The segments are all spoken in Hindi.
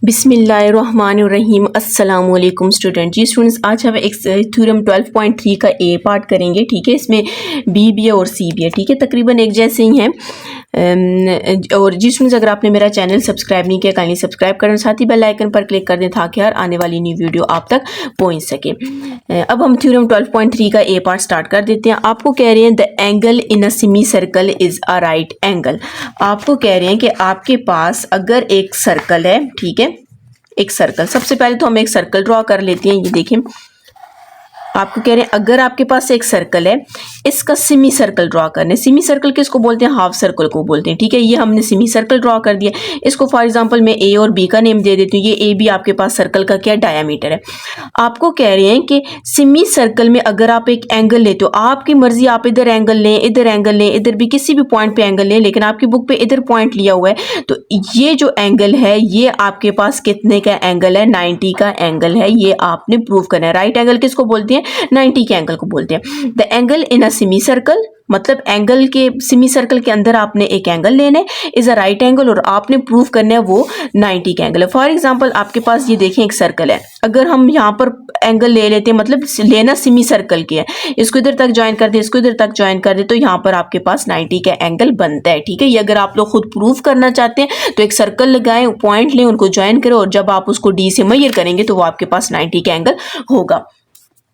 बिस्मिल्लाहिर्रहमानिर्रहीम अस्सलाम वालेकुम स्टूडेंट। जी स्टूडेंट्स, आज हम एक थ्योरम 12.3 का ए पार्ट करेंगे। ठीक है, इसमें बी भी है और सी भी है। ठीक है, तकरीबन एक जैसे ही हैं। और जी स्टूडेंट्स, अगर आपने मेरा चैनल सब्सक्राइब नहीं किया, काइंडली सब्सक्राइब करें, साथ ही बेल आइकन पर क्लिक कर दें ताकि हर आने वाली न्यू वीडियो आप तक पहुंच सके। अब हम थ्योरम 12.3 का ए पार्ट स्टार्ट कर देते हैं। आपको कह रहे हैं the angle in a semi circle is a right angle. आपको कह रहे हैं कि आपके पास अगर एक सर्कल है, ठीक है, एक सर्कल, सबसे पहले तो हम एक सर्कल ड्रॉ कर लेते हैं। ये देखें, आपको कह रहे हैं अगर आपके पास एक सर्कल है, इसका सेमी सर्कल ड्रॉ करना है। सेमी सर्कल किसको बोलते हैं? हाफ सर्कल को बोलते हैं। ठीक है, ये हमने सेमी सर्कल ड्रॉ कर दिया। इसको फॉर एग्जांपल मैं ए और बी का नेम दे देती हूँ। ये ए बी आपके पास सर्कल का क्या डायामीटर है। आपको कह रहे हैं कि सेमी सर्कल में अगर आप एक एंगल लेते हो, आपकी मर्जी, आप इधर एंगल लें, इधर एंगल लें, इधर भी किसी भी पॉइंट पे एंगल लें, लेकिन आपकी बुक पे इधर पॉइंट लिया हुआ है, तो ये जो एंगल है ये आपके पास कितने का एंगल है? 90 का एंगल है। ये आपने प्रूव करना है। राइट एंगल किसको बोलते हैं? 90 के एंगल को बोलते हैं। The angle in a semi circle, मतलब एंगल के सेमी सर्कल के अंदर आपने एक एंगल लेना है, इज अ राइट एंगल, और आपने प्रूव करना है वो 90 का एंगल है। फॉर एग्जांपल आपके पास ये देखें एक सर्कल है, अगर हम यहाँ पर एंगल ले लेते हैं, मतलब लेना सेमी सर्कल की है, इसको इधर तक ज्वाइन कर दे, इसको इधर तक ज्वाइन कर दे, तो यहाँ पर आपके पास 90 का एंगल बनता है। ठीक है, ये अगर आप लोग खुद प्रूव करना चाहते हैं तो एक सर्कल लगाएं, पॉइंट लें, उनको ज्वाइन करें, और जब आप उसको डी से मेजर करेंगे तो वो आपके पास 90 का एंगल होगा।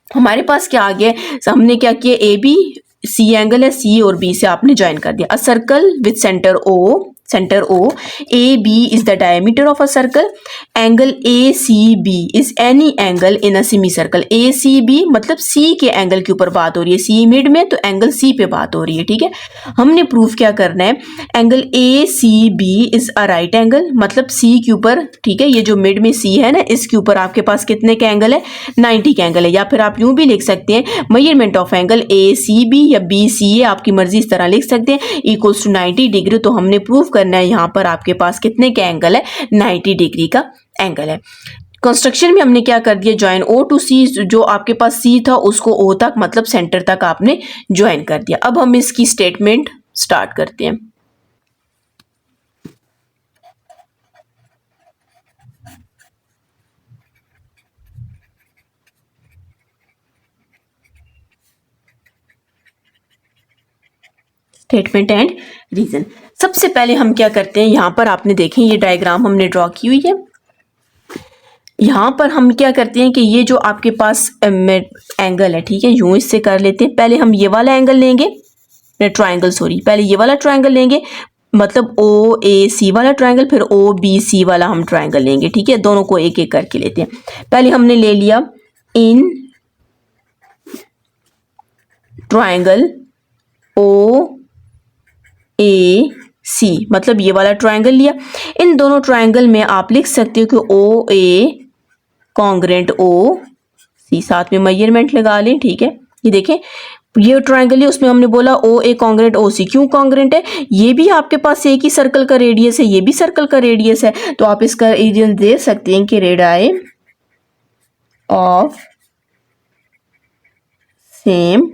हमारे पास क्या आ गया? हमने क्या किया? ए बी सी एंगल है, सी और बी से आपने ज्वाइन कर दिया। A circle with centre O, centre O, A B is the diameter of a circle. Angle A C B is any angle in a semi circle. A C B मतलब सी के एंगल के ऊपर बात हो रही है, सी मिड में, तो एंगल सी पे बात हो रही है। ठीक है, हमने प्रूफ क्या करना है? Angle A C B is a right angle, मतलब सी के ऊपर, ठीक है, ये जो मिड में सी है ना, इसके ऊपर आपके पास कितने का एंगल है? 90 का एंगल है। या फिर आप यूं भी लिख सकते हैं, measurement of angle A C B या बी सी ए, आपकी मर्जी, इस तरह लिख सकते हैं, इक्वल्स टू 90 डिग्री। तो हमने प्रूव करना है यहाँ पर आपके पास कितने का एंगल है? 90 डिग्री का एंगल है। कंस्ट्रक्शन में हमने क्या कर दिया? ज्वाइन ओ टू सी, जो आपके पास सी था उसको ओ तक, मतलब सेंटर तक आपने ज्वाइन कर दिया। अब हम इसकी स्टेटमेंट स्टार्ट करते हैं। Statement and reason. सबसे पहले हम क्या करते हैं, यहां पर आपने देखें ये डायग्राम हमने ड्रॉ की हुई है। यहां पर हम क्या करते हैं कि ये जो आपके पास एंगल है, ठीक है, यूं इससे कर लेते हैं। पहले हम ये वाला एंगल लेंगे, ट्राइंगल, सॉरी, पहले ये वाला ट्राइंगल लेंगे, मतलब ओ ए सी वाला ट्राइंगल, फिर ओ बी सी वाला हम ट्राइंगल लेंगे। ठीक है, दोनों को एक एक करके लेते हैं। पहले हमने ले लिया इन ट्राइंगल ओ ए सी, मतलब ये वाला ट्राइंगल लिया। इन दोनों ट्राइंगल में आप लिख सकते हो कि ओ ए कॉन्ग्रेंट ओ सी, साथ में मेजरमेंट लगा लें। ठीक है, ये देखें, ये ट्राइंगल है, उसमें हमने बोला ओ ए कॉन्ग्रेंट ओ सी। क्यों कॉन्ग्रेंट है? ये भी आपके पास एक ही सर्कल का रेडियस है, ये भी सर्कल का रेडियस है, तो आप इसका रीजन दे सकते हैं कि रेडियाई ऑफ सेम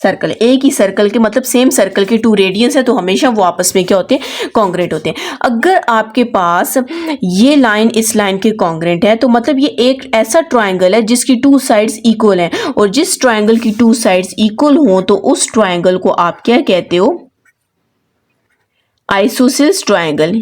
सर्कल, एक ही सर्कल के, मतलब सेम सर्कल के टू रेडियंस है, तो हमेशा वो आपस में क्या होते हैं? कॉन्ग्रेंट होते हैं। अगर आपके पास ये लाइन इस लाइन के कॉन्ग्रेंट है, तो मतलब ये एक ऐसा ट्राइंगल है जिसकी टू साइड्स इक्वल हैं, और जिस ट्राइंगल की टू साइड्स इक्वल हो तो उस ट्राइंगल को आप क्या कहते हो? Isosceles triangle.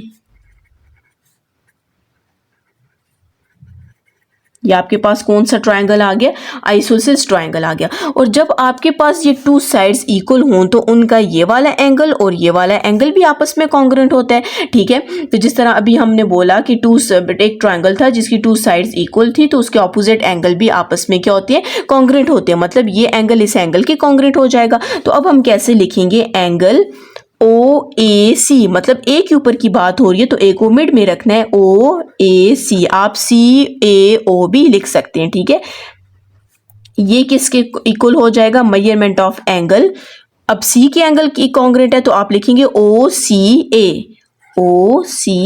ये आपके पास कौन सा ट्राइंगल आ गया? आइसोसेलेस ट्राइंगल आ गया। और जब आपके पास ये टू साइड्स इक्वल हों तो उनका ये वाला एंगल और ये वाला एंगल भी आपस में कॉन्ग्रुएंट होता है। ठीक है, तो जिस तरह अभी हमने बोला कि एक ट्राइंगल था जिसकी टू साइड्स इक्वल थी, तो उसके ऑपोजिट एंगल भी आपस में क्या होते हैं? कॉन्ग्रुएंट होते हैं, मतलब ये एंगल इस एंगल के कॉन्ग्रुएंट हो जाएगा। तो अब हम कैसे लिखेंगे? एंगल ओ ए सी, मतलब ए के ऊपर की बात हो रही है तो ए को मिड में रखना है, ओ ए सी, आप सी ए ओ भी लिख सकते हैं। ठीक है, ये किसके इक्वल हो जाएगा? Measurement of angle. अब सी के एंगल की कॉन्ग्रुएंट है तो आप लिखेंगे ओ सी ए, ओ सी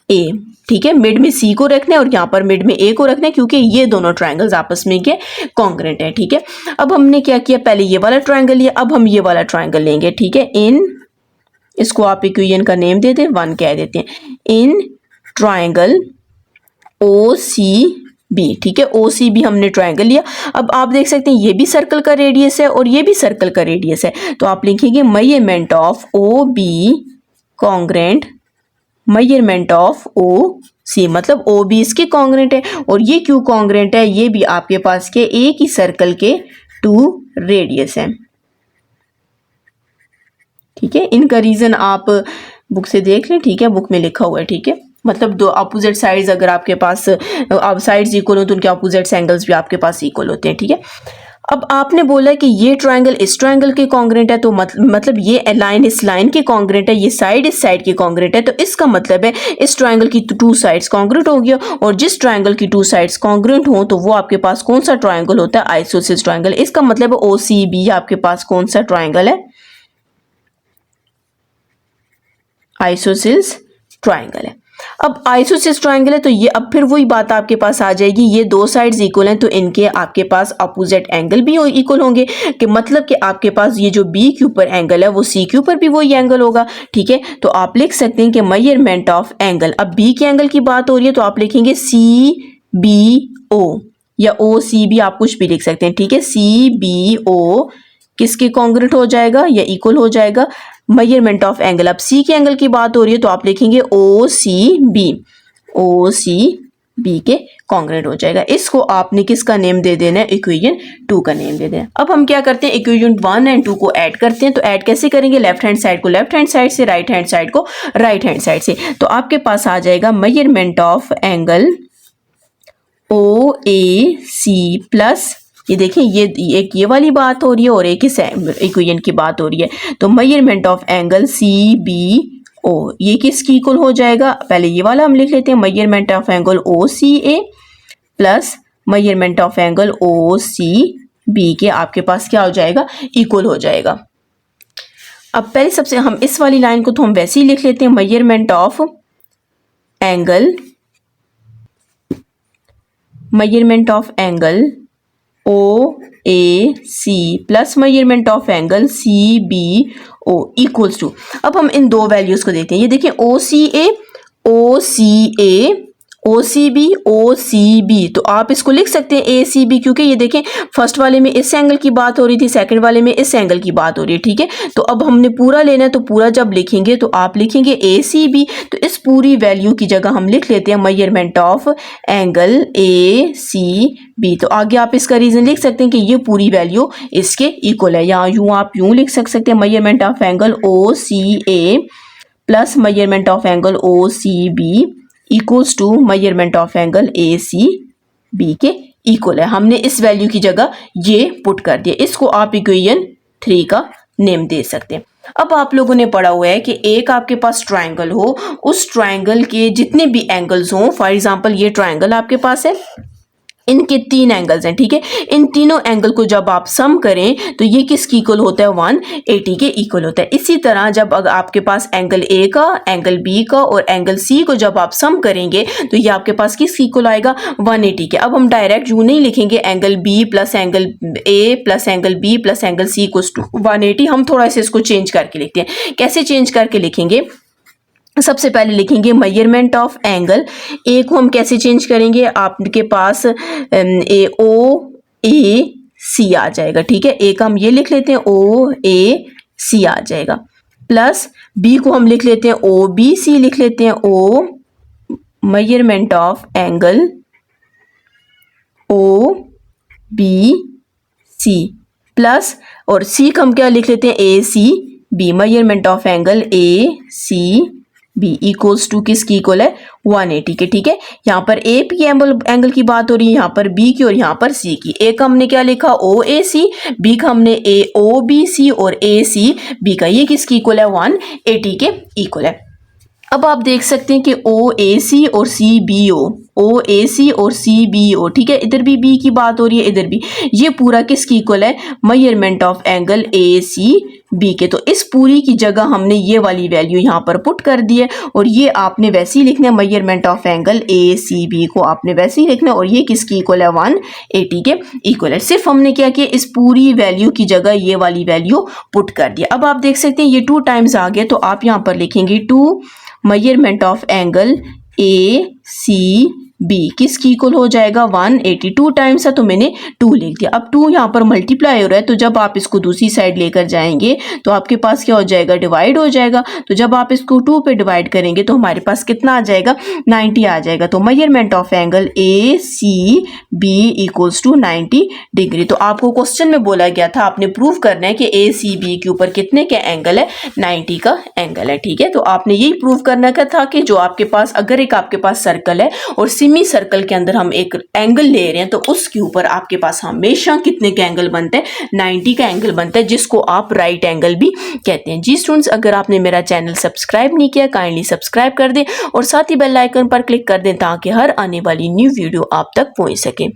ए। ठीक है, मिड में सी को रखना है और यहाँ पर मिड में ए को रखना है, क्योंकि ये दोनों ट्राइंगल्स आपस में के कॉन्ग्रुएंट है। ठीक है, अब हमने क्या किया? पहले ये वाला ट्राइंगल लिया, अब हम ये वाला ट्राइंगल लेंगे। ठीक है, इन, इसको आप इक्वेशन का नेम दे दें, 1 कह देते हैं। In triangle O C B, ठीक है, ओ सी बी हमने ट्राइंगल लिया। अब आप देख सकते हैं ये भी सर्कल का रेडियस है और ये भी सर्कल का रेडियस है, तो आप लिखेंगे measurement of O B congruent measurement of O C, मतलब ओ बी इसके कॉन्ग्रेंट है। और ये क्यों कॉन्ग्रेंट है, ये भी आपके पास के एक ही सर्कल के 2 रेडियस है, ठीक है। इनका रीजन आप बुक से देख लें, ठीक है, बुक में लिखा हुआ है, ठीक है। मतलब दो अपोजिट साइड्स अगर आपके पास साइड्स इक्वल हो तो उनके अपोजिट एंगल्स भी आपके पास इक्वल होते हैं, ठीक है। अब आपने बोला कि ये ट्रायंगल इस ट्रायंगल के कॉन्ग्रेंट है, तो मतलब ये लाइन इस लाइन के कॉन्ग्रेंट है, ये साइड इस साइड के कॉन्ग्रेंट है, तो इसका मतलब है इस ट्रायंगल की 2 साइड्स कॉन्ग्रेंट हो गया। और जिस ट्रायंगल की 2 साइड्स कॉन्ग्रेंट हो तो वो आपके पास कौन सा ट्रायंगल होता है, आइसोसेलेस ट्रायंगल। इसका मतलब है OCB आपके पास कौन सा ट्रायंगल है, आइसोसेलेस ट्रायंगल है। अब आइसोसेलेस ट्रायंगल है तो ये अब फिर वही बात आपके पास आ जाएगी, ये 2 साइड्स इक्वल हैं तो इनके आपके पास अपोजिट एंगल भी इक्वल होंगे, कि मतलब कि आपके पास ये जो बी के ऊपर एंगल है वो सी के ऊपर भी वही एंगल होगा, ठीक है। तो आप लिख सकते हैं कि मेजरमेंट ऑफ एंगल, अब बी के एंगल की बात हो रही है तो आप लिखेंगे CBO या OCB, आप कुछ भी लिख सकते हैं, ठीक है। CBO किसके कॉन्ग्रेंट हो जाएगा या इक्वल हो जाएगा, मेजरमेंट ऑफ एंगल। अब सी के एंगल की बात हो रही है तो आप लिखेंगे OCB के कॉन्ग्रेंट हो जाएगा। इसको आपने किसका नेम दे देना है, इक्वेशन 2 का नेम दे देना है। अब हम क्या करते हैं, इक्वेशन 1 और 2 को ऐड करते हैं। तो ऐड कैसे करेंगे, लेफ्ट हैंड साइड को लेफ्ट हैंड साइड से, राइट हैंड साइड को राइट हैंड साइड से। तो आपके पास आ जाएगा measurement of angle OAC plus, ये देखिए ये एक ये वाली बात हो रही है और एक इस इक्वेशन की बात हो रही है, तो मेजरमेंट ऑफ एंगल CBO ये किसकी इक्वल हो जाएगा, पहले ये वाला हम लिख लेते हैं, measurement of angle OCA plus measurement of angle OCB के आपके पास क्या हो जाएगा, इक्वल हो जाएगा। अब पहले सबसे हम इस वाली लाइन को तो हम वैसे ही लिख लेते हैं, measurement of angle OAC plus measurement of angle CBO equals to, अब हम इन 2 वैल्यूज को देखते हैं। ये देखिए OCA OCB OCB, तो आप इसको लिख सकते हैं ACB, क्योंकि ये देखें फर्स्ट वाले में इस एंगल की बात हो रही थी, सेकंड वाले में इस एंगल की बात हो रही है, ठीक है। तो अब हमने पूरा लेना है, तो पूरा जब लिखेंगे तो आप लिखेंगे ACB, तो इस पूरी वैल्यू की जगह हम लिख लेते हैं मेजरमेंट ऑफ एंगल ACB। तो आगे आप इसका रीजन लिख सकते हैं कि ये पूरी वैल्यू इसके इक्वल है, या यूं आप यूं लिख सकते हैं, measurement of angle OCA plus measurement of angle OCB equals to measurement of angle ACB के इक्वल है। हमने इस वैल्यू की जगह ये पुट कर दिया, इसको आप इक्वेशन 3 का नेम दे सकते हैं। अब आप लोगों ने पढ़ा हुआ है कि एक आपके पास ट्रायंगल हो, उस ट्रायंगल के जितने भी एंगल्स हों, फॉर एग्जांपल ये ट्रायंगल आपके पास है, इनके 3 एंगल्स हैं, ठीक है। इन तीनों एंगल को जब आप सम करें तो ये किसकी इक्वल होता है, 180 के इक्वल होता है। इसी तरह जब अगर आपके पास एंगल A का, एंगल B का और एंगल C को जब आप सम करेंगे तो ये आपके पास किसकी इक्वल आएगा, 180 के। अब हम डायरेक्ट यूं नहीं लिखेंगे angle B plus angle A plus angle B plus angle C equals to 180, हम थोड़ा सा इसको चेंज करके लिखते हैं। कैसे चेंज करके लिखेंगे, सबसे पहले लिखेंगे मेजरमेंट ऑफ एंगल, ए को हम कैसे चेंज करेंगे, आपके पास OAC आ जाएगा, ठीक है। ए का हम ये लिख लेते हैं OAC आ जाएगा, प्लस बी को हम लिख लेते हैं OBC लिख लेते हैं, O measurement of angle OBC plus, और सी का हम क्या लिख लेते हैं ACB, measurement of angle ACB equals to किसकी इक्वल है, 180 के, ठीक है। यहाँ पर ए पी एंगल की बात हो रही है, यहाँ पर बी की और यहाँ पर सी की। ए का हमने क्या लिखा OAC, बी का हमने OBC और ACB का, ये किसकी इक्वल है, 180 के इक्वल है। अब आप देख सकते हैं कि OAC और CBO, ठीक है, इधर भी बी की बात हो रही है, इधर भी, ये पूरा किसकी इक्वल है, मेजरमेंट ऑफ एंगल ACB के। तो इस पूरी की जगह हमने ये वाली वैल्यू यहाँ पर पुट कर दी है, और ये आपने वैसे ही लिखना है, मेजरमेंट ऑफ एंगल ACB को आपने वैसे ही लिखना है, और ये किसकी इक्वल है, 180 के इक्वल है। सिर्फ हमने क्या किया, इस पूरी वैल्यू की जगह ये वाली वैल्यू पुट कर दिया। अब आप देख सकते हैं ये 2 टाइम्स आ गया, तो आप यहाँ पर लिखेंगे 2 measurement of angle A C B किसकी इक्वल हो जाएगा 182 टाइम्स है तो मैंने 2 लिख दिया। अब 2 यहाँ पर मल्टीप्लाई हो रहा है तो जब आप इसको दूसरी साइड लेकर जाएंगे तो आपके पास क्या हो जाएगा, डिवाइड हो जाएगा। तो जब आप इसको 2 पे डिवाइड करेंगे तो हमारे पास कितना आ जाएगा, 90 आ जाएगा। तो measurement of angle A C B equals to 90 degree. तो आपको क्वेश्चन में बोला गया था आपने प्रूव करना है कि ए सी बी के ऊपर कितने का एंगल है, 90 का एंगल है। ठीक है, तो आपने यही प्रूव करना का था कि जो आपके पास अगर एक आपके पास सर्कल है और सेमी सर्कल के अंदर हम एक एंगल ले रहे हैं तो उसके ऊपर आपके पास हमेशा कितने का एंगल बनता है, 90 का एंगल बनता है, जिसको आप राइट एंगल भी कहते हैं। जी स्टूडेंट्स, अगर आपने मेरा चैनल सब्सक्राइब नहीं किया काइंडली सब्सक्राइब कर दें और साथ ही बेल आइकन पर क्लिक कर दें ताकि हर आने वाली न्यू वीडियो आप तक पहुंच सके।